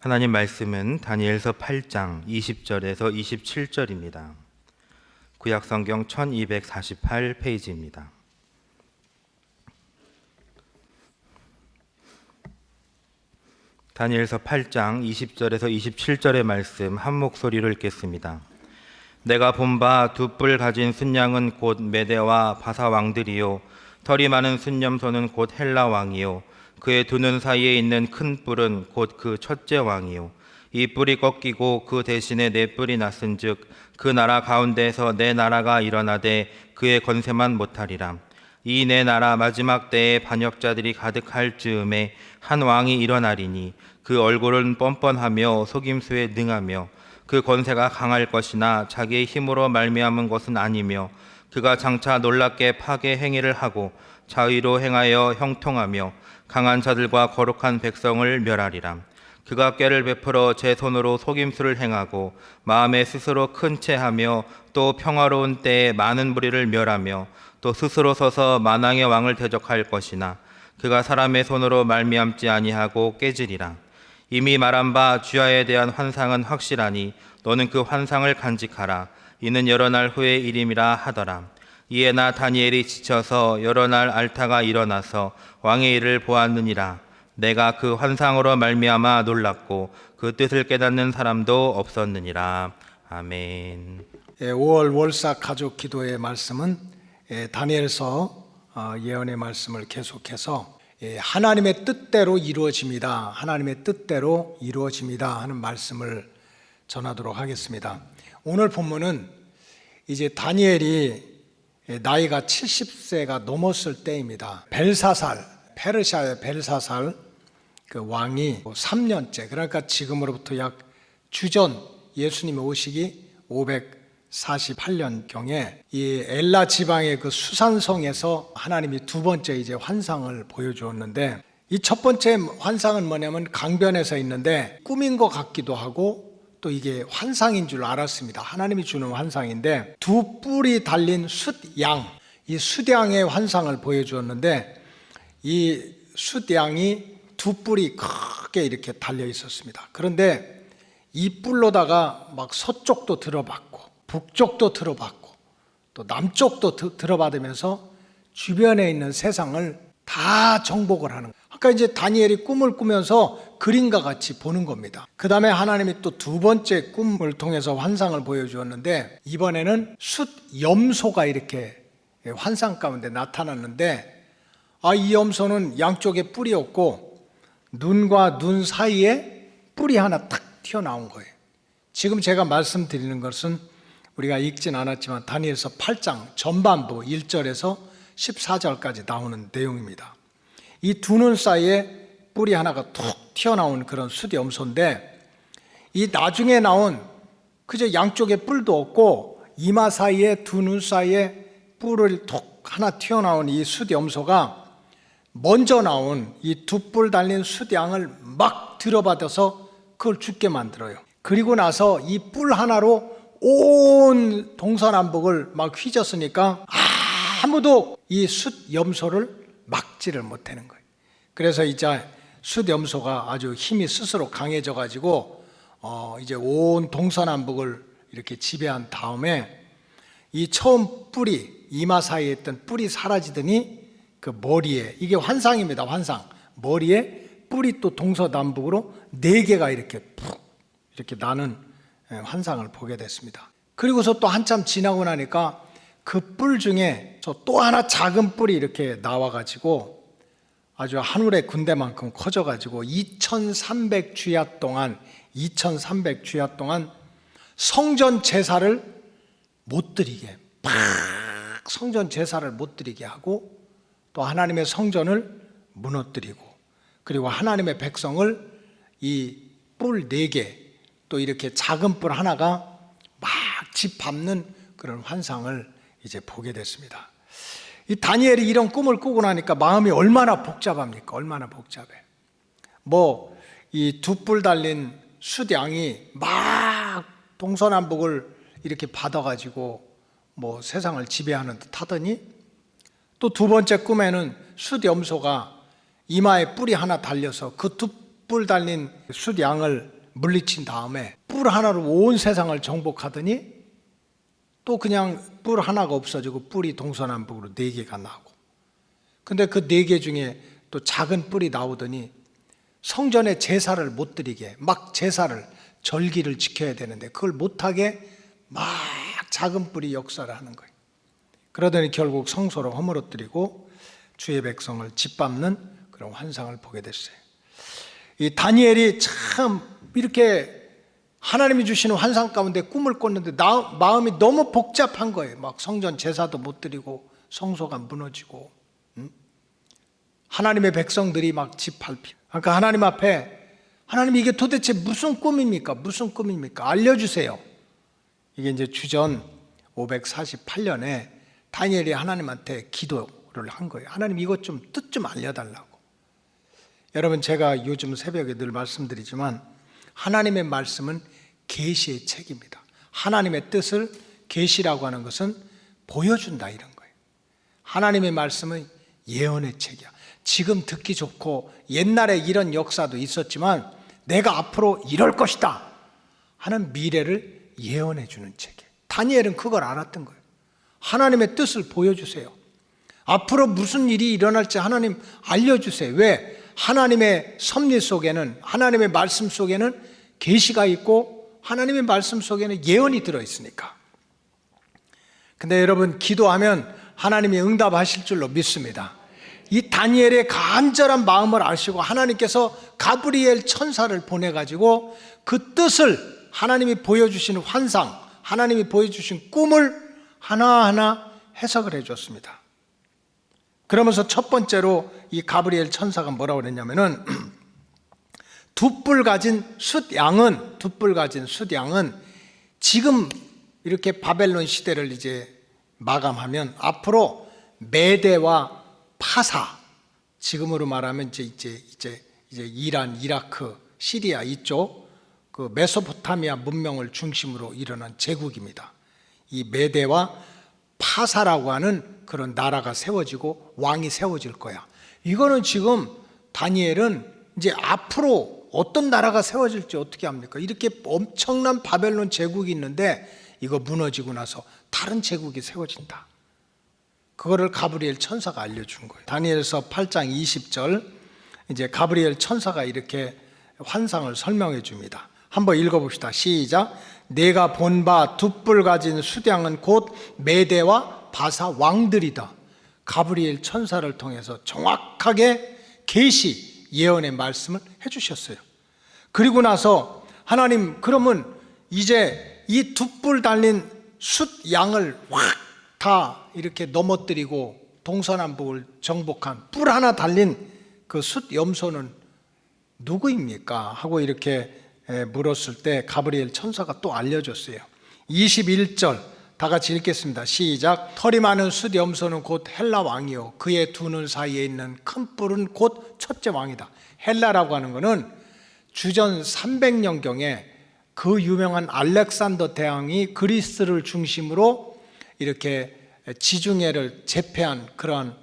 하나님 말씀은 다니엘서 8장 20절에서 27절입니다. 구약성경 1248페이지입니다. 다니엘서 8장 20절에서 27절의 말씀 한 목소리로 읽겠습니다. 내가 본 바 두 뿔 가진 순양은 곧 메대와 바사 왕들이요 털이 많은 순념소는 곧 헬라 왕이요 그의 두 눈 사이에 있는 큰 뿔은 곧 그 첫째 왕이요 이 뿔이 꺾이고 그 대신에 네 뿔이 났은즉 그 나라 가운데에서 네 나라가 일어나되 그의 권세만 못하리라. 이 네 나라 마지막 때에 반역자들이 가득할 즈음에 한 왕이 일어나리니 그 얼굴은 뻔뻔하며 속임수에 능하며 그 권세가 강할 것이나 자기의 힘으로 말미암은 것은 아니며 그가 장차 놀랍게 파괴 행위를 하고 자의로 행하여 형통하며 강한 자들과 거룩한 백성을 멸하리라. 그가 꾀를 베풀어 제 손으로 속임수를 행하고 마음에 스스로 큰 채하며 또 평화로운 때에 많은 무리를 멸하며 또 스스로 서서 만왕의 왕을 대적할 것이나 그가 사람의 손으로 말미암지 아니하고 깨지리라. 이미 말한 바 주야에 대한 환상은 확실하니 너는 그 환상을 간직하라. 이는 여러 날 후의 일임이라 하더라. 이에 나 다니엘이 지쳐서 여러 날 앓다가 일어나서 왕의 일을 보았느니라. 내가 그 환상으로 말미암아 놀랐고 그 뜻을 깨닫는 사람도 없었느니라. 아멘. 5월 월사 가족 기도의 말씀은 다니엘서 예언의 말씀을 계속해서 하나님의 뜻대로 이루어집니다. 하나님의 뜻대로 이루어집니다 하는 말씀을 전하도록 하겠습니다. 오늘 본문은 이제 다니엘이 나이가 70세가 넘었을 때입니다. 벨사살, 페르시아의 벨사살 그 왕이 3년째, 그러니까 지금으로부터 약 주전 예수님이 오시기 548년경에 이 엘라 지방의 그 수산성에서 하나님이 두 번째 이제 환상을 보여주었는데, 이 첫 번째 환상은 뭐냐면 강변에서 있는데 꿈인 것 같기도 하고 또 이게 환상인 줄 알았습니다. 하나님이 주는 환상인데 두 뿔이 달린 숫양, 이 숫양의 환상을 보여주었는데 이 숫양이 두 뿔이 크게 이렇게 달려 있었습니다. 그런데 이 뿔로다가 막 서쪽도 들어봤고 북쪽도 들어봤고 또 남쪽도 들어받으면서 주변에 있는 세상을 다 정복을 하는 거예요. 아까 이제 다니엘이 꿈을 꾸면서 그림과 같이 보는 겁니다. 그 다음에 하나님이 또 두 번째 꿈을 통해서 환상을 보여주었는데 이번에는 숫염소가 이렇게 환상 가운데 나타났는데, 이 염소는 양쪽에 뿔이 없고 눈과 눈 사이에 뿔이 하나 탁 튀어나온 거예요. 지금 제가 말씀드리는 것은 우리가 읽진 않았지만 다니엘서 8장 전반부 1절에서 14절까지 나오는 내용입니다. 이 두 눈 사이에 뿔이 하나가 툭 튀어나온 그런 숫염소인데, 이 나중에 나온 그저 양쪽에 뿔도 없고 이마 사이에 두 눈 사이에 뿔을 툭 하나 튀어나온 이 숫염소가 먼저 나온 이 두 뿔 달린 숫양을 막 들어받아서 그걸 죽게 만들어요. 그리고 나서 이 뿔 하나로 온 동서남북을 막 휘졌으니까 아무도 이 숫염소를 막지를 못하는 거예요. 그래서 이제 숫염소가 아주 힘이 스스로 강해져 가지고 이제 온 동서남북을 이렇게 지배한 다음에 이 처음 뿔이 이마 사이에 있던 뿔이 사라지더니 그 머리에, 이게 환상입니다. 환상. 머리에 뿔이 또 동서남북으로 네 개가 이렇게 푹 이렇게 나는 환상을 보게 됐습니다. 그리고서 또 한참 지나고 나니까 그 뿔 중에 또 하나 작은 뿔이 이렇게 나와가지고 아주 하늘의 군대만큼 커져가지고 2300주야 동안 성전 제사를 못 드리게, 성전 제사를 못 드리게 하고 또 하나님의 성전을 무너뜨리고, 그리고 하나님의 백성을 이 뿔 4개 또 이렇게 작은 뿔 하나가 막 짓밟는 그런 환상을 이제 보게 됐습니다. 이 다니엘이 이런 꿈을 꾸고 나니까 마음이 얼마나 복잡합니까? 얼마나 복잡해. 이 두 뿔 달린 숫양이 막 동서남북을 이렇게 받아가지고 세상을 지배하는 듯 하더니, 또 두 번째 꿈에는 숫염소가 이마에 뿔이 하나 달려서 그 두 뿔 달린 숫양을 물리친 다음에 뿔 하나로 온 세상을 정복하더니 또 그냥 뿔 하나가 없어지고 뿔이 동서남북으로 4개가 나고, 근데 그 4개 중에 또 작은 뿔이 나오더니 성전에 제사를 못 드리게, 막 제사를 절기를 지켜야 되는데 그걸 못하게 막 작은 뿔이 역사를 하는 거예요. 그러더니 결국 성소를 허물어뜨리고 주의 백성을 짓밟는 그런 환상을 보게 됐어요. 이 다니엘이 참 이렇게 하나님이 주시는 환상 가운데 꿈을 꿨는데 마음이 너무 복잡한 거예요. 막 성전 제사도 못 드리고 성소가 무너지고, 하나님의 백성들이 막 짓밟히고. 그러니까 하나님 앞에, 하나님 이게 도대체 무슨 꿈입니까? 무슨 꿈입니까? 알려주세요. 이게 이제 주전 548년에 다니엘이 하나님한테 기도를 한 거예요. 하나님 이것 좀 뜻 좀 알려달라고. 여러분, 제가 요즘 새벽에 늘 말씀드리지만 하나님의 말씀은 계시의 책입니다. 하나님의 뜻을, 계시라고 하는 것은 보여준다, 이런 거예요. 하나님의 말씀은 예언의 책이야. 지금 듣기 좋고 옛날에 이런 역사도 있었지만 내가 앞으로 이럴 것이다 하는 미래를 예언해 주는 책이에요. 다니엘은 그걸 알았던 거예요. 하나님의 뜻을 보여주세요. 앞으로 무슨 일이 일어날지 하나님 알려주세요. 왜? 하나님의 섭리 속에는, 하나님의 말씀 속에는 계시가 있고 하나님의 말씀 속에는 예언이 들어있으니까. 근데 여러분, 기도하면 하나님이 응답하실 줄로 믿습니다. 이 다니엘의 간절한 마음을 아시고 하나님께서 가브리엘 천사를 보내가지고 그 뜻을, 하나님이 보여주신 환상, 하나님이 보여주신 꿈을 하나하나 해석을 해줬습니다. 그러면서 첫 번째로 이 가브리엘 천사가 뭐라고 그랬냐면은 두 뿔 가진 숫양은 지금 이렇게 바벨론 시대를 이제 마감하면 앞으로 메대와 파사, 지금으로 말하면 이제 이란, 이라크, 시리아 이쪽 그 메소포타미아 문명을 중심으로 일어난 제국입니다. 이 메대와 파사라고 하는 그런 나라가 세워지고 왕이 세워질 거야. 이거는 지금 다니엘은 이제 앞으로 어떤 나라가 세워질지 어떻게 합니까? 이렇게 엄청난 바벨론 제국이 있는데 이거 무너지고 나서 다른 제국이 세워진다. 그거를 가브리엘 천사가 알려준 거예요. 다니엘서 8장 20절, 이제 가브리엘 천사가 이렇게 환상을 설명해 줍니다. 한번 읽어봅시다. 시작. 내가 본 바 두 뿔 가진 숫양은 곧 메대와 바사 왕들이다. 가브리엘 천사를 통해서 정확하게 계시, 예언의 말씀을 해주셨어요. 그리고 나서 하나님, 그러면 이제 이 두 뿔 달린 숫양을 확 다 이렇게 넘어뜨리고 동서남북을 정복한 뿔 하나 달린 그 숫 염소는 누구입니까? 하고 이렇게 물었을 때 가브리엘 천사가 또 알려줬어요. 21절 다 같이 읽겠습니다. 시작. 털이 많은 숫 염소는 곧 헬라 왕이요 그의 두 눈 사이에 있는 큰 뿔은 곧 첫째 왕이다. 헬라라고 하는 것은 주전 300년경에 그 유명한 알렉산더 대왕이 그리스를 중심으로 이렇게 지중해를 제패한 그런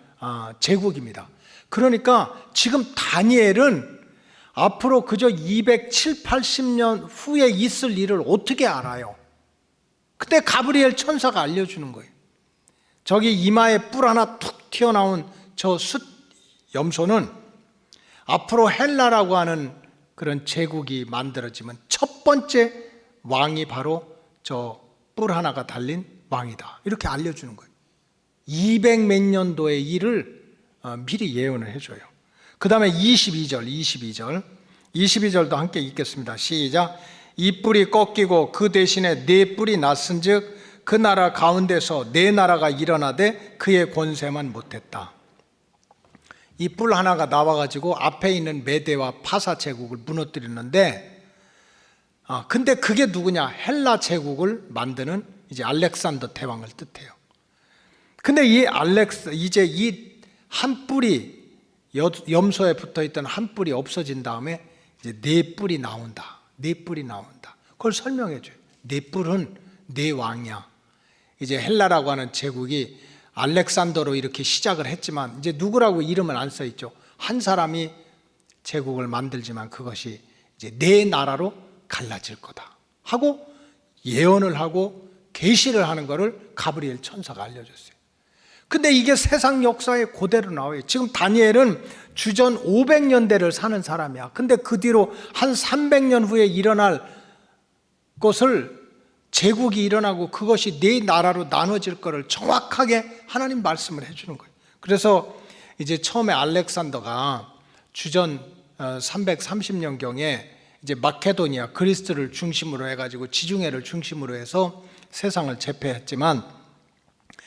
제국입니다. 그러니까 지금 다니엘은 앞으로 그저 270, 80년 후에 있을 일을 어떻게 알아요? 그때 가브리엘 천사가 알려주는 거예요. 저기 이마에 뿔 하나 툭 튀어나온 저 숫 염소는 앞으로 헬라라고 하는 그런 제국이 만들어지면 첫 번째 왕이 바로 저 뿔 하나가 달린 왕이다. 이렇게 알려주는 거예요. 200몇 년도의 일을 미리 예언을 해줘요. 그 다음에 22절도 함께 읽겠습니다. 시작. 이 뿔이 꺾이고 그 대신에 네 뿔이 났은즉 그 나라 가운데서 네 나라가 일어나되 그의 권세만 못했다. 이 뿔 하나가 나와가지고 앞에 있는 메대와 파사 제국을 무너뜨리는데, 근데 그게 누구냐? 헬라 제국을 만드는 이제 알렉산더 대왕을 뜻해요. 근데 이제 이 한 뿔이 염소에 붙어 있던 한 뿔이 없어진 다음에 이제 네 뿔이 나온다. 네 뿔이 나온다. 그걸 설명해 줘요. 네 뿔은 네 왕이야. 이제 헬라라고 하는 제국이 알렉산더로 이렇게 시작을 했지만 이제 누구라고 이름을 안 써 있죠. 한 사람이 제국을 만들지만 그것이 이제 네 나라로 갈라질 거다 하고 예언을 하고 계시를 하는 것을 가브리엘 천사가 알려줬어요. 근데 이게 세상 역사에 그대로 나와요. 지금 다니엘은 주전 500년대를 사는 사람이야. 근데 그 뒤로 한 300년 후에 일어날 것을 제국이 일어나고 그것이 네 나라로 나눠질 것을 정확하게 하나님 말씀을 해주는 거예요. 그래서 이제 처음에 알렉산더가 주전 330년경에 이제 마케도니아 그리스를 중심으로 해가지고 지중해를 중심으로 해서 세상을 제패했지만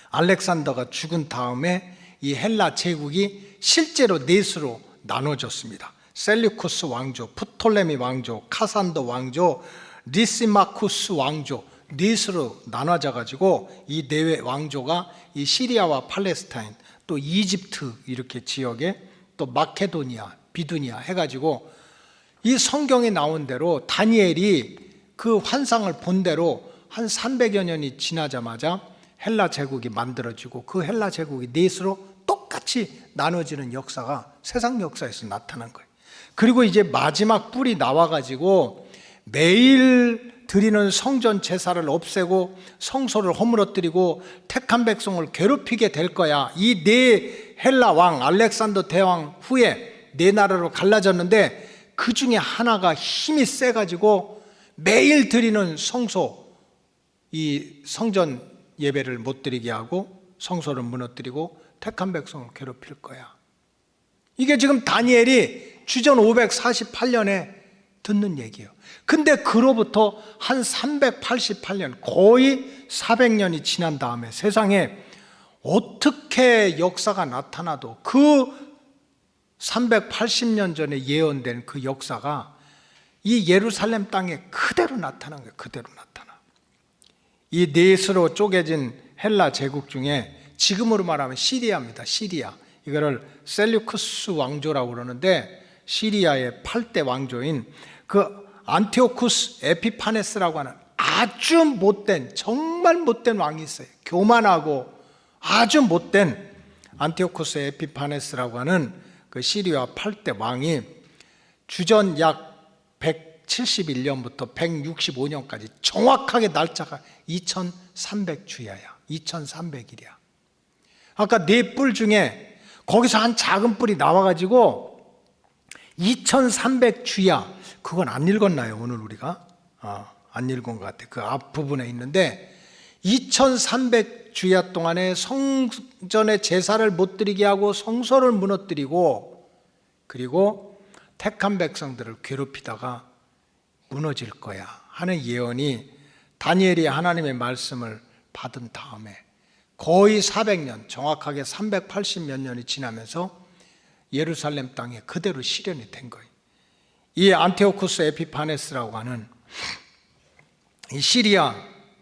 알렉산더가 죽은 다음에 이 헬라 제국이 실제로 넷으로 나눠졌습니다. 셀류쿠스 왕조, 프톨레미 왕조, 카산더 왕조, 리시마쿠스 왕조 넷으로 나눠져 가지고 이 네 왕조가 이 시리아와 팔레스타인 또 이집트 이렇게 지역에 또 마케도니아, 비두니아 해가지고 이 성경에 나온 대로 다니엘이 그 환상을 본 대로 한 300여 년이 지나자마자 헬라 제국이 만들어지고 그 헬라 제국이 넷으로 똑같이 나눠지는 역사가 세상 역사에서 나타난 거예요. 그리고 이제 마지막 뿔이 나와가지고 매일 드리는 성전 제사를 없애고 성소를 허물어뜨리고 택한 백성을 괴롭히게 될 거야. 이 네 헬라 왕 알렉산더 대왕 후에 네 나라로 갈라졌는데 그 중에 하나가 힘이 세가지고 매일 드리는 성소 이 성전 예배를 못 드리게 하고 성소를 무너뜨리고 택한 백성을 괴롭힐 거야. 이게 지금 다니엘이 주전 548년에 듣는 얘기예요. 근데 그로부터 한 388년 거의 400년이 지난 다음에 세상에 어떻게 역사가 나타나도 그 380년 전에 예언된 그 역사가 이 예루살렘 땅에 그대로 나타난 거예요. 그대로 나타나. 이 넷으로 쪼개진 헬라 제국 중에 지금으로 말하면 시리아입니다. 시리아. 이거를 셀류쿠스 왕조라고 그러는데 시리아의 8대 왕조인 그 안티오쿠스 에피파네스라고 하는 아주 못된 정말 못된 왕이 있어요. 교만하고 아주 못된 안티오쿠스 에피파네스라고 하는 그 시리아 8대 왕이 주전 약 171년부터 165년까지 정확하게 날짜가 2300주야야. 2300일이야. 아까 네 뿔 중에 거기서 한 작은 뿔이 나와가지고 2300주야. 그건 안 읽었나요 오늘 우리가? 안 읽은 것 같아. 그 앞부분에 있는데 2300주야 동안에 성전의 제사를 못 드리게 하고 성소를 무너뜨리고 그리고 택한 백성들을 괴롭히다가 무너질 거야 하는 예언이 다니엘이 하나님의 말씀을 받은 다음에 거의 400년 정확하게 380몇 년이 지나면서 예루살렘 땅에 그대로 실현이 된 거예요. 이 안티오쿠스 에피파네스라고 하는 이 시리아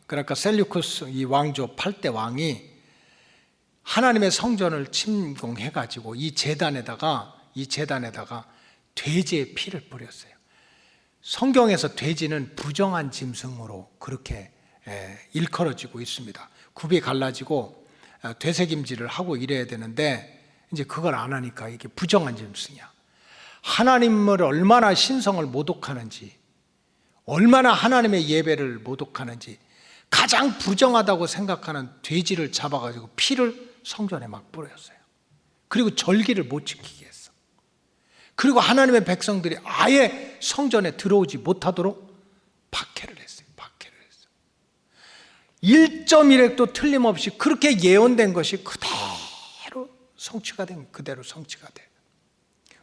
그러니까 셀류쿠스 이 왕조 8대 왕이 하나님의 성전을 침공해 가지고 이 제단에다가 돼지의 피를 뿌렸어요. 성경에서 돼지는 부정한 짐승으로 그렇게 일컬어지고 있습니다. 굽이 갈라지고 되새김질을 하고 이래야 되는데 이제 그걸 안 하니까 이게 부정한 짐승이야. 하나님을 얼마나 신성을 모독하는지, 얼마나 하나님의 예배를 모독하는지 가장 부정하다고 생각하는 돼지를 잡아가지고 피를 성전에 막 뿌렸어요. 그리고 절기를 못 지키게 했어. 그리고 하나님의 백성들이 아예 성전에 들어오지 못하도록 박해를 했어요. 박해를 했어요. 1.1획도 틀림없이 그렇게 예언된 것이 그대로 성취가 된 그대로 성취가 돼.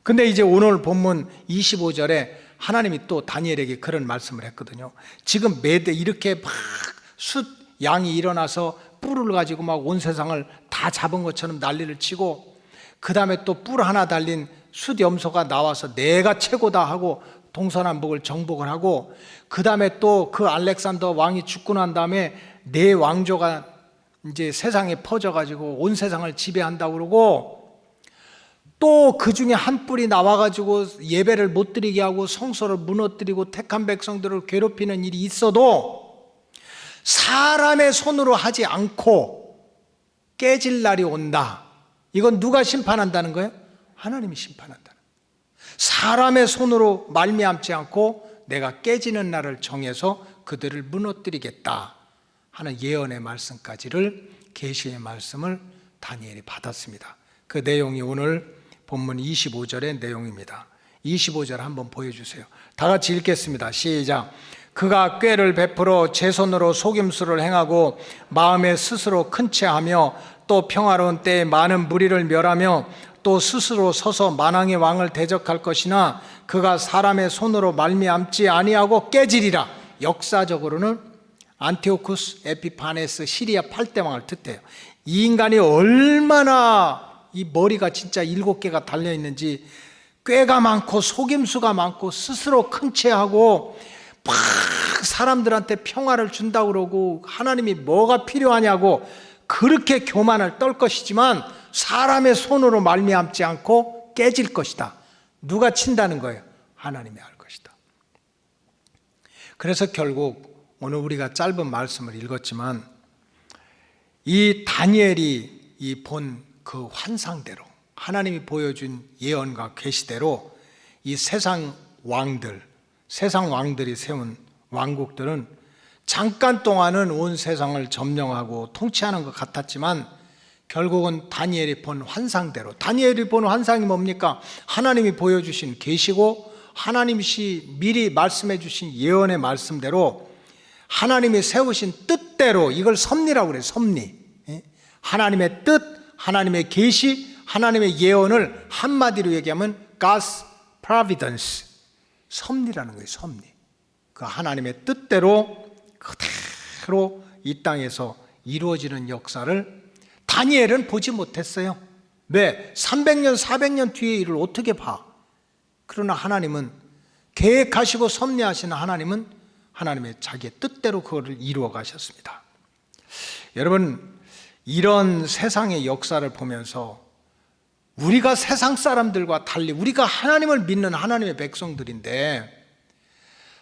근데 이제 오늘 본문 25절에 하나님이 또 다니엘에게 그런 말씀을 했거든요. 지금 매대 이렇게 막 숫 양이 일어나서 뿔을 가지고 막 온 세상을 다 잡은 것처럼 난리를 치고 그 다음에 또 뿔 하나 달린 숫 염소가 나와서 내가 최고다 하고 동서남북을 정복을 하고 그 다음에 또 그 알렉산더 왕이 죽고 난 다음에 네 왕조가 이제 세상에 퍼져가지고 온 세상을 지배한다고 그러고 또 그 중에 한 뿔이 나와가지고 예배를 못 드리게 하고 성소를 무너뜨리고 택한 백성들을 괴롭히는 일이 있어도 사람의 손으로 하지 않고 깨질 날이 온다. 이건 누가 심판한다는 거예요? 하나님이 심판한다는 거예요. 사람의 손으로 말미암지 않고 내가 깨지는 날을 정해서 그들을 무너뜨리겠다 하는 예언의 말씀까지를, 계시의 말씀을 다니엘이 받았습니다. 그 내용이 오늘 본문 25절의 내용입니다. 25절 한번 보여주세요. 다 같이 읽겠습니다. 시작. 그가 꾀를 베풀어 제 손으로 속임수를 행하고 마음에 스스로 큰 채하며 또 평화로운 때에 많은 무리를 멸하며 또 스스로 서서 만왕의 왕을 대적할 것이나 그가 사람의 손으로 말미암지 아니하고 깨지리라. 역사적으로는 안티오쿠스 에피파네스 시리아 8대 왕을 뜻해요. 이 인간이 얼마나 이 머리가 진짜 7개가 달려있는지, 꾀가 많고 속임수가 많고 스스로 큰 채하고 막 사람들한테 평화를 준다고 그러고 하나님이 뭐가 필요하냐고 그렇게 교만을 떨 것이지만 사람의 손으로 말미암지 않고 깨질 것이다. 누가 친다는 거예요? 하나님이 할 것이다. 그래서 결국 오늘 우리가 짧은 말씀을 읽었지만 이 다니엘이 이 본 그 환상대로, 하나님이 보여준 예언과 계시대로 이 세상 왕들이 세운 왕국들은 잠깐 동안은 온 세상을 점령하고 통치하는 것 같았지만 결국은 다니엘이 본 환상대로, 다니엘이 본 환상이 뭡니까? 하나님이 보여주신 계시고 하나님이 미리 말씀해 주신 예언의 말씀대로 하나님이 세우신 뜻대로, 이걸 섭리라고 그래요. 섭리. 하나님의 뜻, 하나님의 계시, 하나님의 예언을 한마디로 얘기하면 God's providence, 섭리라는 거예요. 섭리. 그 하나님의 뜻대로 그대로 이 땅에서 이루어지는 역사를 다니엘은 보지 못했어요. 왜? 300년 400년 뒤의 일을 어떻게 봐? 그러나 하나님은, 계획하시고 섭리하시는 하나님은 하나님의 자기의 뜻대로 그거를 이루어 가셨습니다. 여러분, 이런 세상의 역사를 보면서 우리가 세상 사람들과 달리, 우리가 하나님을 믿는 하나님의 백성들인데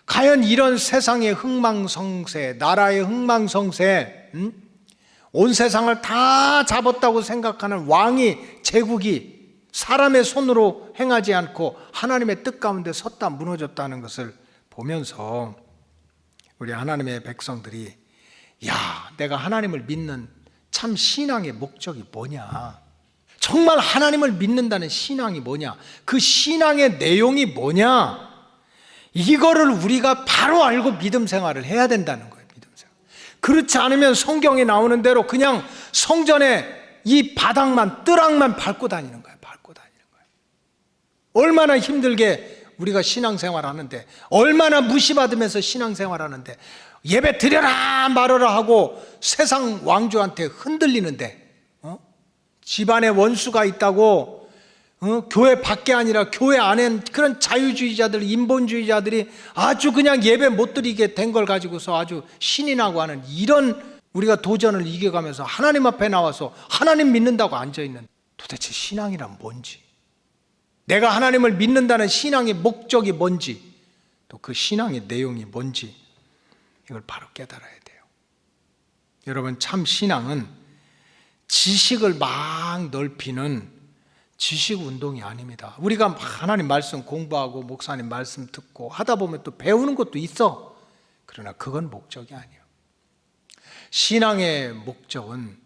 과연 이런 세상의 흥망성쇠, 나라의 흥망성쇠, 온 세상을 다 잡았다고 생각하는 왕이, 제국이 사람의 손으로 행하지 않고 하나님의 뜻 가운데 섰다 무너졌다는 것을 보면서 우리 하나님의 백성들이, 야, 내가 하나님을 믿는 참 신앙의 목적이 뭐냐, 정말 하나님을 믿는다는 신앙이 뭐냐, 그 신앙의 내용이 뭐냐, 이거를 우리가 바로 알고 믿음 생활을 해야 된다는 거예요. 믿음 생활. 그렇지 않으면 성경에 나오는 대로 그냥 성전에 이 바닥만, 뜨락만 밟고 다니는 거예요. 밟고 다니는 거예요. 얼마나 힘들게 우리가 신앙생활 하는데, 얼마나 무시받으면서 신앙생활 하는데, 예배 드려라 말아라 하고 세상 왕조한테 흔들리는데, 집안에 원수가 있다고, 교회 밖에 아니라 교회 안에 그런 자유주의자들, 인본주의자들이 아주 그냥 예배 못 드리게 된 걸 가지고서 아주 신이 나고 하는 이런, 우리가 도전을 이겨가면서 하나님 앞에 나와서 하나님 믿는다고 앉아있는, 도대체 신앙이란 뭔지, 내가 하나님을 믿는다는 신앙의 목적이 뭔지, 또 그 신앙의 내용이 뭔지, 이걸 바로 깨달아야 돼요. 여러분, 참 신앙은 지식을 막 넓히는 지식 운동이 아닙니다. 우리가 하나님 말씀 공부하고 목사님 말씀 듣고 하다 보면 또 배우는 것도 있어. 그러나 그건 목적이 아니에요. 신앙의 목적은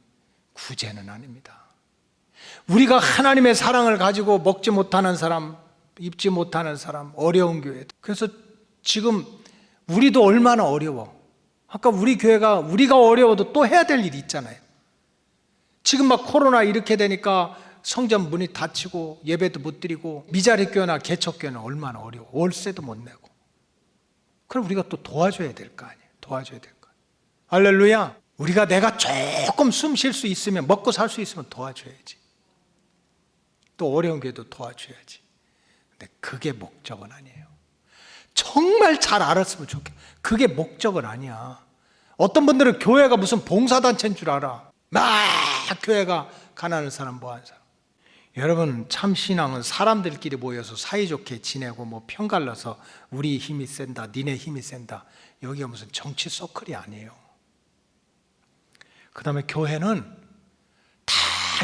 구제는 아닙니다. 우리가 하나님의 사랑을 가지고 먹지 못하는 사람, 입지 못하는 사람, 어려운 교회. 그래서 지금 우리도 얼마나 어려워. 아까 우리 교회가, 우리가 어려워도 또 해야 될 일이 있잖아요. 지금 막 코로나 이렇게 되니까 성전 문이 닫히고 예배도 못 드리고, 미자리 교회나 개척교회는 얼마나 어려워. 월세도 못 내고. 그럼 우리가 또 도와줘야 될 거 아니에요. 도와줘야 될 거 아니에요. 할렐루야. 우리가 내가 조금 숨 쉴 수 있으면, 먹고 살 수 있으면 도와줘야지. 또 어려운 교회도 도와줘야지. 근데 그게 목적은 아니에요. 정말 잘 알았으면 좋겠어. 그게 목적은 아니야. 어떤 분들은 교회가 무슨 봉사단체인 줄 알아. 막 교회가 가난한 사람, 뭐하는 사람. 여러분, 참 신앙은 사람들끼리 모여서 사이좋게 지내고 뭐 편갈라서 우리 힘이 센다, 니네 힘이 센다, 여기가 무슨 정치 서클이 아니에요. 그 다음에 교회는 다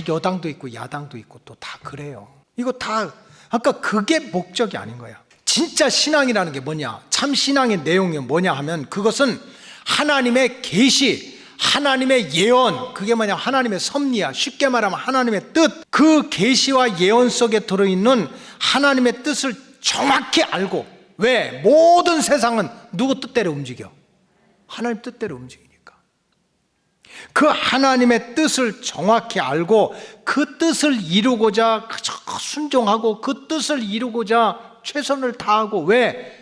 여당도 있고 야당도 있고 또 다 그래요. 이거 다 아까 그게 목적이 아닌 거야. 진짜 신앙이라는 게 뭐냐? 참 신앙의 내용이 뭐냐 하면 그것은 하나님의 계시, 하나님의 예언, 그게 뭐냐? 하나님의 섭리야. 쉽게 말하면 하나님의 뜻. 그 계시와 예언 속에 들어있는 하나님의 뜻을 정확히 알고, 왜? 모든 세상은 누구 뜻대로 움직여? 하나님 뜻대로 움직이니까. 그 하나님의 뜻을 정확히 알고 그 뜻을 이루고자 순종하고 그 뜻을 이루고자 최선을 다하고, 왜?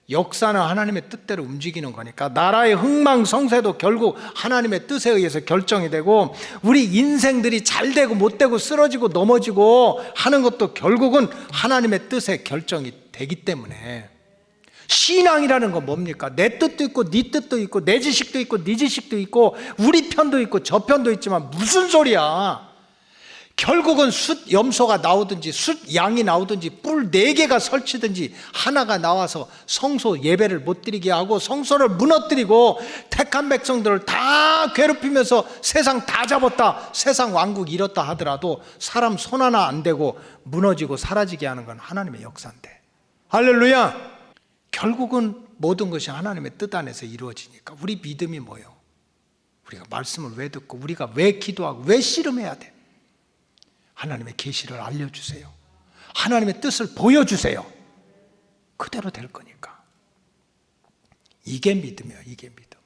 역사는 하나님의 뜻대로 움직이는 거니까. 나라의 흥망성쇠도 결국 하나님의 뜻에 의해서 결정이 되고, 우리 인생들이 잘 되고 못 되고 쓰러지고 넘어지고 하는 것도 결국은 하나님의 뜻에 결정이 되기 때문에, 신앙이라는 건 뭡니까? 내 뜻도 있고 네 뜻도 있고 내 지식도 있고 네 지식도 있고 우리 편도 있고 저 편도 있지만 무슨 소리야? 결국은 숫 염소가 나오든지 숫 양이 나오든지 뿔 4개가 설치든지 하나가 나와서 성소 예배를 못 드리게 하고 성소를 무너뜨리고 택한 백성들을 다 괴롭히면서 세상 다 잡았다, 세상 왕국 잃었다 하더라도 사람 손 하나 안 대고 무너지고 사라지게 하는 건 하나님의 역사인데, 할렐루야. 결국은 모든 것이 하나님의 뜻 안에서 이루어지니까 우리 믿음이 뭐예요? 우리가 말씀을 왜 듣고 우리가 왜 기도하고 왜 씨름해야 돼? 하나님의 계시를 알려주세요. 하나님의 뜻을 보여주세요. 그대로 될 거니까. 이게 믿음이에요. 이게 믿음.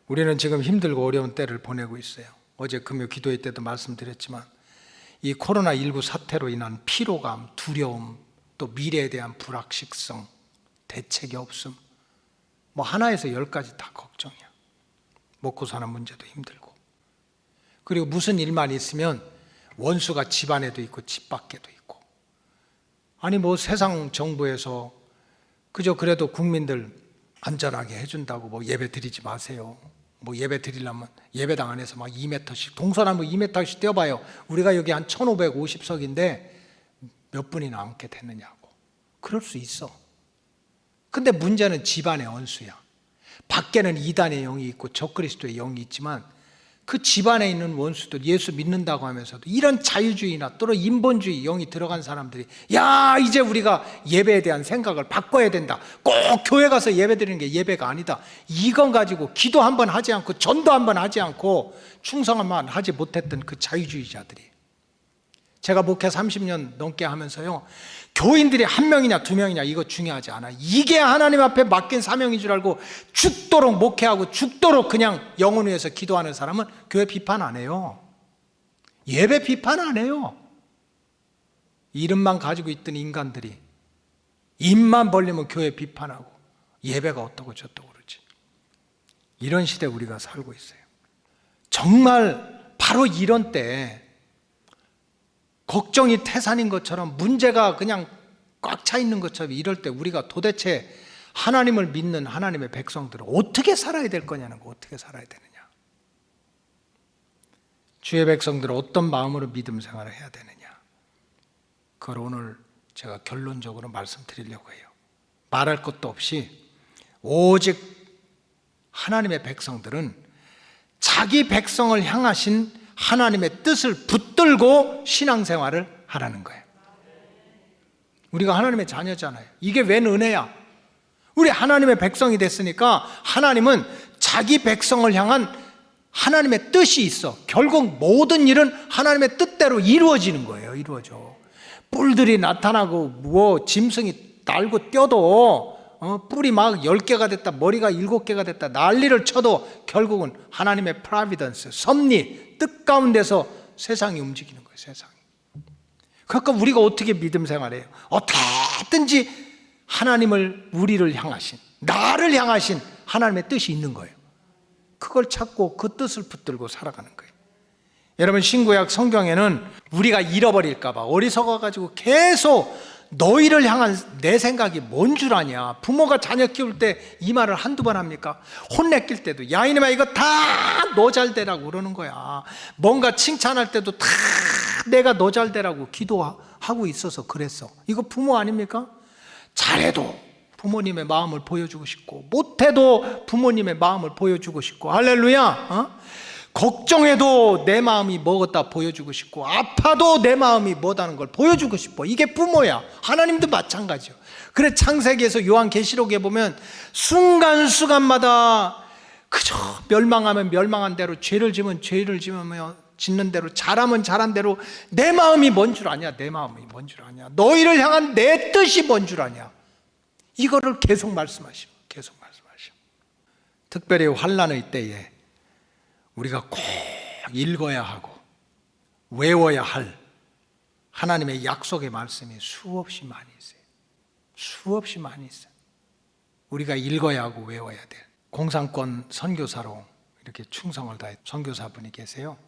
우리는 지금 힘들고 어려운 때를 보내고 있어요. 어제 금요 기도회 때도 말씀드렸지만 이 코로나19 사태로 인한 피로감, 두려움, 또 미래에 대한 불확실성, 대책이 없음, 뭐 하나에서 10가지 다 걱정이야. 먹고 사는 문제도 힘들고, 그리고 무슨 일만 있으면 원수가 집 안에도 있고 집 밖에도 있고, 아니 뭐 세상 정부에서 그저 그래도 국민들 안전하게 해준다고 뭐 예배 드리지 마세요, 뭐 예배 드리려면 예배당 안에서 막 2m씩 동서남북 2m씩 떼어봐요. 우리가 여기 한 1550석인데 몇 분이나 앉게 됐느냐고. 그럴 수 있어. 근데 문제는 집안의 원수야. 밖에는 이단의 영이 있고 적그리스도의 영이 있지만 그 집안에 있는 원수들, 예수 믿는다고 하면서도 이런 자유주의나 또는 인본주의 영이 들어간 사람들이, 야 이제 우리가 예배에 대한 생각을 바꿔야 된다, 꼭 교회 가서 예배 드리는 게 예배가 아니다, 이건 가지고 기도 한번 하지 않고 전도 한번 하지 않고 충성만 하지 못했던 그 자유주의자들이, 제가 목회 30년 넘게 하면서요, 교인들이 1명이냐 2명이냐 이거 중요하지 않아. 이게 하나님 앞에 맡긴 사명인 줄 알고 죽도록 목회하고 죽도록 그냥 영혼 위해서 기도하는 사람은 교회 비판 안 해요. 예배 비판 안 해요. 이름만 가지고 있던 인간들이 입만 벌리면 교회 비판하고 예배가 어떠고 저떠고 그러지. 이런 시대 우리가 살고 있어요. 정말 바로 이런 때 걱정이 태산인 것처럼, 문제가 그냥 꽉 차 있는 것처럼 이럴 때 우리가 도대체 하나님을 믿는 하나님의 백성들은 어떻게 살아야 될 거냐는 거, 어떻게 살아야 되느냐, 주의 백성들은 어떤 마음으로 믿음 생활을 해야 되느냐, 그걸 오늘 제가 결론적으로 말씀드리려고 해요. 말할 것도 없이 오직 하나님의 백성들은 자기 백성을 향하신 하나님의 뜻을 붙들고 신앙생활을 하라는 거예요. 우리가 하나님의 자녀잖아요. 이게 웬 은혜야? 우리 하나님의 백성이 됐으니까 하나님은 자기 백성을 향한 하나님의 뜻이 있어. 결국 모든 일은 하나님의 뜻대로 이루어지는 거예요. 이루어져. 뿔들이 나타나고 뭐 짐승이 날고 뛰어도 뿔이 막 10개가 됐다, 머리가 7개가 됐다, 난리를 쳐도 결국은 하나님의 프라비던스, 섭리, 뜻 가운데서 세상이 움직이는 거예요. 세상이. 그러니까 우리가 어떻게 믿음 생활해요? 어떻게든지 하나님을, 우리를 향하신, 나를 향하신 하나님의 뜻이 있는 거예요. 그걸 찾고 그 뜻을 붙들고 살아가는 거예요. 여러분, 신구약 성경에는 우리가 잃어버릴까 봐 어리석어가지고 계속 너희를 향한 내 생각이 뭔 줄 아냐. 부모가 자녀 키울 때 이 말을 한두 번 합니까? 혼내킬 때도 야 이놈아 이거 다 너 잘 되라고 그러는 거야. 뭔가 칭찬할 때도 다 내가 너 잘 되라고 기도하고 있어서 그랬어. 이거 부모 아닙니까? 잘해도 부모님의 마음을 보여주고 싶고 못해도 부모님의 마음을 보여주고 싶고, 할렐루야. 걱정해도 내 마음이 먹었다 보여주고 싶고, 아파도 내 마음이 뭐다는 걸 보여주고 싶어. 이게 부모야. 하나님도 마찬가지요. 그래 창세기에서 요한계시록에 보면 순간순간마다 그저 멸망하면 멸망한 대로, 죄를 지면 죄를 짓는 대로, 잘하면 잘한 대로 내 마음이 뭔 줄 아냐? 내 마음이 뭔 줄 아냐? 너희를 향한 내 뜻이 뭔 줄 아냐? 이거를 계속 말씀하시고 계속 말씀하시고. 특별히 환난의 때에 우리가 꼭 읽어야 하고 외워야 할 하나님의 약속의 말씀이 수없이 많이 있어요. 수없이 많이 있어요. 우리가 읽어야 하고 외워야 될. 공산권 선교사로 이렇게 충성을 다해 선교사분이 계세요.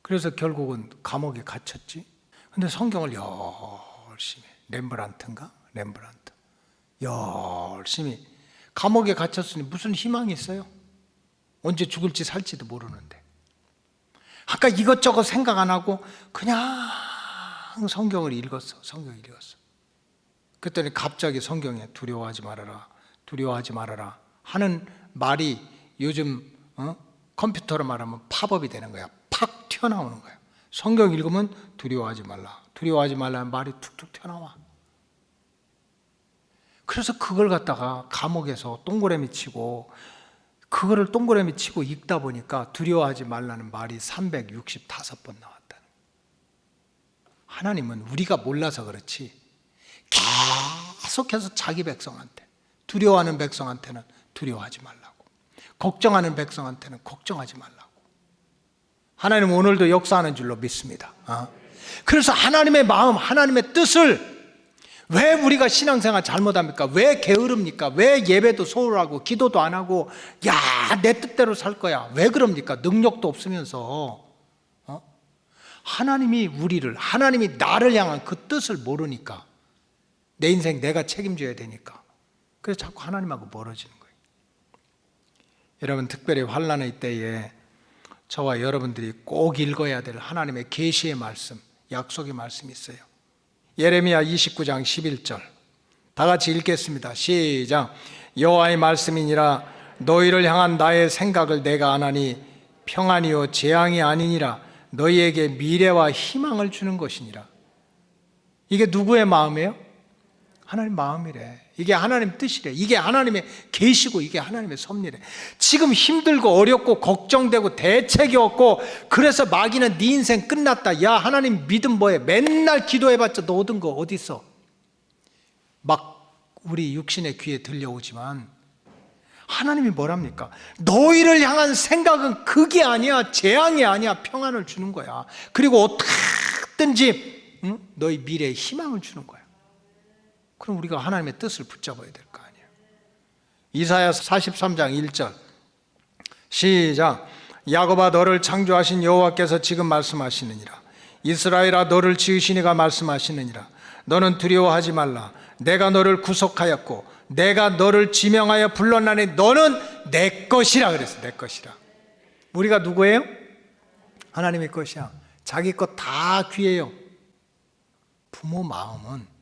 그래서 결국은 감옥에 갇혔지. 근데 성경을 열심히, 렘브란트인가? 렘브란트 열심히. 감옥에 갇혔으니 무슨 희망이 있어요? 언제 죽을지 살지도 모르는데. 아까 이것저것 생각 안 하고 그냥 성경을 읽었어. 성경을 읽었어. 그랬더니 갑자기 성경에 두려워하지 말아라, 두려워하지 말아라 하는 말이 요즘 컴퓨터로 말하면 팝업이 되는 거야. 팍 튀어나오는 거야. 성경 읽으면 두려워하지 말라, 두려워하지 말라는 말이 툭툭 튀어나와. 그래서 그걸 갖다가 감옥에서 동그라미 치고, 그거를 동그라미 치고 읽다 보니까 두려워하지 말라는 말이 365번 나왔다는. 하나님은 우리가 몰라서 그렇지 계속해서 자기 백성한테, 두려워하는 백성한테는 두려워하지 말라고, 걱정하는 백성한테는 걱정하지 말라고. 하나님은 오늘도 역사하는 줄로 믿습니다. 그래서 하나님의 마음, 하나님의 뜻을, 왜 우리가 신앙생활 잘못합니까? 왜 게으릅니까? 왜 예배도 소홀하고 기도도 안 하고 야, 내 뜻대로 살 거야? 왜 그럽니까? 능력도 없으면서. 하나님이 우리를, 하나님이 나를 향한 그 뜻을 모르니까, 내 인생 내가 책임져야 되니까, 그래서 자꾸 하나님하고 멀어지는 거예요. 여러분, 특별히 환난의 때에 저와 여러분들이 꼭 읽어야 될 하나님의 계시의 말씀, 약속의 말씀이 있어요. 예레미야 29장 11절 다 같이 읽겠습니다. 시작. 여호와의 말씀이니라. 너희를 향한 나의 생각을 내가 아나니 평안이요 재앙이 아니니라. 너희에게 미래와 희망을 주는 것이니라. 이게 누구의 마음이에요? 하나님 마음이래. 이게 하나님 뜻이래. 이게 하나님의 계시고 이게 하나님의 섭리래. 지금 힘들고 어렵고 걱정되고 대책이 없고 그래서 마귀는 네 인생 끝났다. 야, 하나님 믿음 뭐해? 맨날 기도해봤자 너 얻은 거 어디 있어? 막 우리 육신의 귀에 들려오지만 하나님이 뭐랍니까? 너희를 향한 생각은 그게 아니야, 재앙이 아니야, 평안을 주는 거야. 그리고 어떻게든지 너희 미래에 희망을 주는 거야. 그럼 우리가 하나님의 뜻을 붙잡아야 될 거 아니에요. 이사야 43장 1절 시작. 야곱아, 너를 창조하신 여호와께서 지금 말씀하시느니라. 이스라엘아, 너를 지으신 이가 말씀하시느니라. 너는 두려워하지 말라. 내가 너를 구속하였고 내가 너를 지명하여 불렀나니 너는 내 것이라 그랬어. 내 것이라. 우리가 누구예요? 하나님의 것이야. 자기 것 다 귀해요. 부모 마음은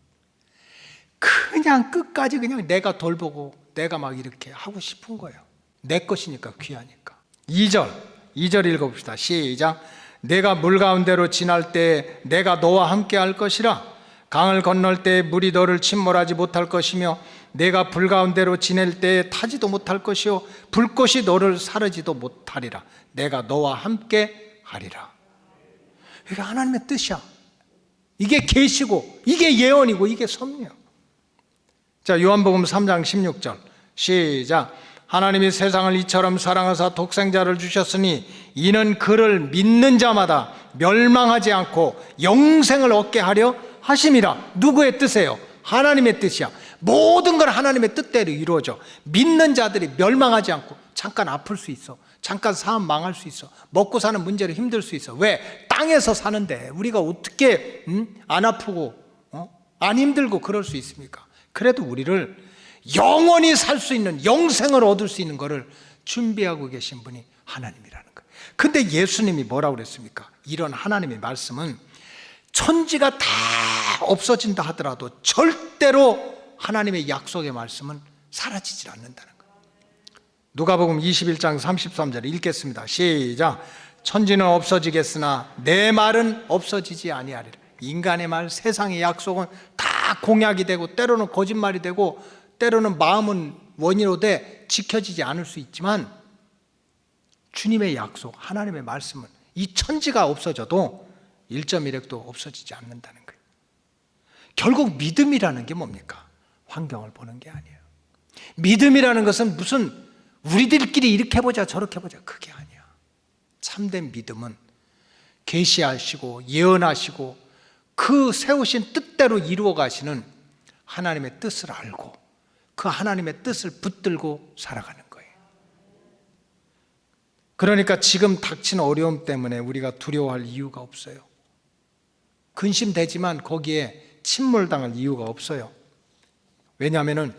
그냥 끝까지 그냥 내가 돌보고 내가 막 이렇게 하고 싶은 거예요. 내 것이니까, 귀하니까. 2절 읽어봅시다. 시작. 내가 물 가운데로 지날 때 내가 너와 함께 할 것이라. 강을 건널 때 물이 너를 침몰하지 못할 것이며 내가 불 가운데로 지낼 때 타지도 못할 것이요 불꽃이 너를 사르지도 못하리라. 내가 너와 함께 하리라. 이게 하나님의 뜻이야. 이게 계시고 이게 예언이고 이게 섭리야. 자, 요한복음 3장 16절 시작. 하나님이 세상을 이처럼 사랑하사 독생자를 주셨으니 이는 그를 믿는 자마다 멸망하지 않고 영생을 얻게 하려 하심이라. 누구의 뜻이에요? 하나님의 뜻이야. 모든 건 하나님의 뜻대로 이루어져. 믿는 자들이 멸망하지 않고, 잠깐 아플 수 있어, 잠깐 사업 망할 수 있어, 먹고 사는 문제로 힘들 수 있어. 왜? 땅에서 사는데 우리가 어떻게 안 아프고 안 힘들고 그럴 수 있습니까? 그래도 우리를 영원히 살 수 있는, 영생을 얻을 수 있는 것을 준비하고 계신 분이 하나님이라는 거예요. 근데 예수님이 뭐라고 그랬습니까? 이런 하나님의 말씀은 천지가 다 없어진다 하더라도 절대로 하나님의 약속의 말씀은 사라지질 않는다는 거예요. 누가복음 21장 33절 읽겠습니다. 시작. 천지는 없어지겠으나 내 말은 없어지지 아니하리라. 인간의 말, 세상의 약속은 다 공약이 되고 때로는 거짓말이 되고 때로는 마음은 원인으로 돼 지켜지지 않을 수 있지만 주님의 약속, 하나님의 말씀은 이 천지가 없어져도 1.1핵도 없어지지 않는다는 거예요. 결국 믿음이라는 게 뭡니까? 환경을 보는 게 아니에요. 믿음이라는 것은 무슨 우리들끼리 이렇게 해보자 저렇게 해보자 그게 아니야. 참된 믿음은 계시하시고 예언하시고 그 세우신 뜻대로 이루어 가시는 하나님의 뜻을 알고 그 하나님의 뜻을 붙들고 살아가는 거예요. 그러니까 지금 닥친 어려움 때문에 우리가 두려워할 이유가 없어요. 근심되지만 거기에 침몰당할 이유가 없어요. 왜냐하면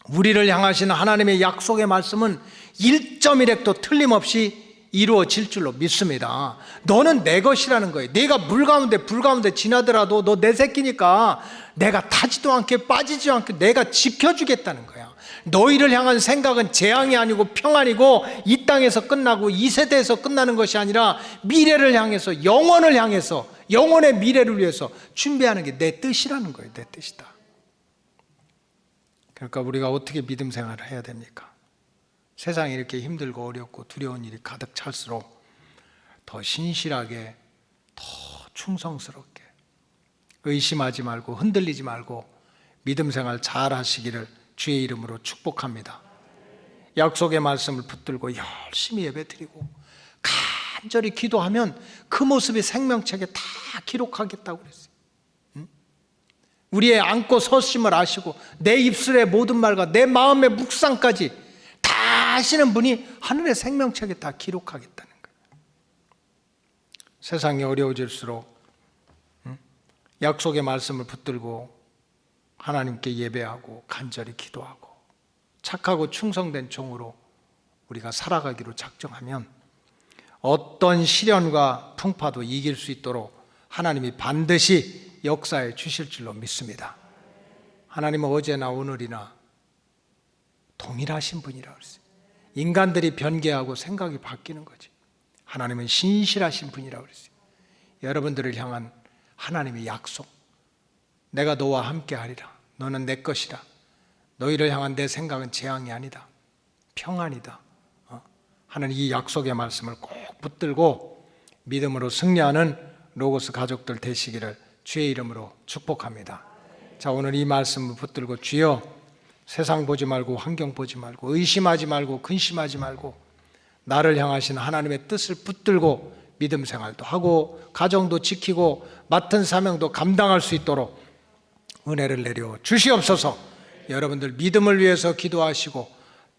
우리를 향하시는 하나님의 약속의 말씀은 1.1핵도 틀림없이 이루어질 줄로 믿습니다. 너는 내 것이라는 거예요. 내가 물 가운데 불 가운데 지나더라도 너 내 새끼니까 내가 타지도 않게 빠지지도 않게 내가 지켜주겠다는 거야. 너희를 향한 생각은 재앙이 아니고 평안이고 이 땅에서 끝나고 이 세대에서 끝나는 것이 아니라 미래를 향해서 영원을 향해서 영원의 미래를 위해서 준비하는 게 내 뜻이라는 거예요. 내 뜻이다. 그러니까 우리가 어떻게 믿음 생활을 해야 됩니까? 세상이 이렇게 힘들고 어렵고 두려운 일이 가득 찰수록 더 신실하게 더 충성스럽게 의심하지 말고 흔들리지 말고 믿음 생활 잘 하시기를 주의 이름으로 축복합니다. 약속의 말씀을 붙들고 열심히 예배드리고 간절히 기도하면 그 모습이 생명책에 다 기록하겠다고 그랬어요. 우리의 안고 서심을 아시고 내 입술의 모든 말과 내 마음의 묵상까지 다 아시는 분이 하늘의 생명책에 다 기록하겠다는 거예요. 세상이 어려워질수록 약속의 말씀을 붙들고 하나님께 예배하고 간절히 기도하고 착하고 충성된 종으로 우리가 살아가기로 작정하면 어떤 시련과 풍파도 이길 수 있도록 하나님이 반드시 역사해 주실 줄로 믿습니다. 하나님은 어제나 오늘이나 동일하신 분이라고 했어요. 인간들이 변개하고 생각이 바뀌는 거지. 하나님은 신실하신 분이라고 그랬어요. 여러분들을 향한 하나님의 약속, 내가 너와 함께 하리라. 너는 내 것이라. 너희를 향한 내 생각은 재앙이 아니다. 평안이다. 하는 이 약속의 말씀을 꼭 붙들고 믿음으로 승리하는 로고스 가족들 되시기를 주의 이름으로 축복합니다. 자, 오늘 이 말씀을 붙들고 주여 세상 보지 말고 환경 보지 말고 의심하지 말고 근심하지 말고 나를 향하신 하나님의 뜻을 붙들고 믿음 생활도 하고 가정도 지키고 맡은 사명도 감당할 수 있도록 은혜를 내려 주시옵소서. 여러분들 믿음을 위해서 기도하시고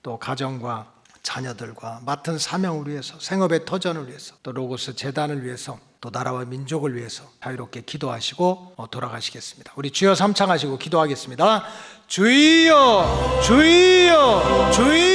또 가정과 자녀들과 맡은 사명을 위해서 생업의 터전을 위해서 또 로고스 재단을 위해서 또 나라와 민족을 위해서 자유롭게 기도하시고 돌아가시겠습니다. 우리 주여 삼창하시고 기도하겠습니다. 주여 주여 주여